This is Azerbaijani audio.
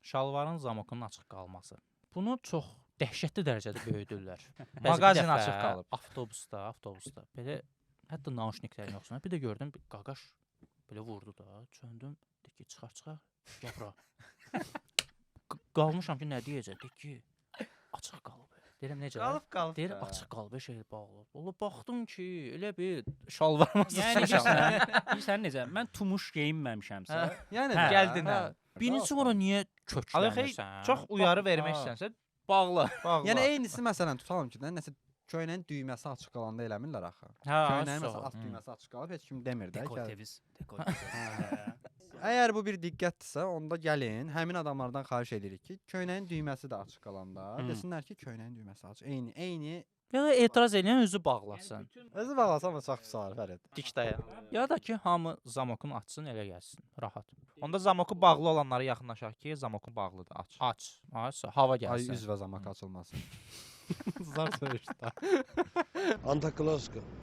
şalvarın zamokunun açıq qalması. Bunu çox dəhşətli dərəcədə böyüdürlər. Mağazin Bəzi bir dəfə açıq qalıb. Avtobusda belə hətta nauşniklərin yoxsuna bir də gördüm bir qaqaş belə vurdu da, çöndüm, dedi ki, çıxar, gəl bura. Qalmışam ki, nə deyəcək? Dedi ki, açıq qalıb. Deyirəm necə? Qalıb. Deyir açıq qalıb, şey bağlı. Ola baxdım ki, elə bir şalvarıma Yəni sıçmışam. bilirsən necə? Mən tumuş geyinməmişəmsə, Yəni Hə, gəldin hə. hə. Birinci ora niyə Alex köklənirsən? çox uyarı vermək istəsən bağla. Yəni eynisi məsələn tutalım ki, nəsə köynəyin düyməsi açıq qalanda eləmirlər axı. Hə, Köynəyin məsələn alt düyməsi açıq qalıb, heç kim demir də ki. dekolteviz. Əgər bu bir diqqətdirsə, onda gəlin, həmin adamlardan xahiş edirik ki, köynəyin düyməsi də açıq qalanda desinlər ki, köynəyin düyməsi açıq. Eyni. Ya da etiraz edən özü bağlasın. Özü bağlasam da çox pis olar Fərid. Dik dayan. Ya da ki, hamı zamokunu açsın, elə gəlsin. Rahat. Onda zamoku bağlı olanlara yaxınlaşaq ki, zamoku bağlıdır, aç. Aç, hava Ay gəlsin. üzvə zamak açılmasın. Zar söyüşdə. Antaklaska.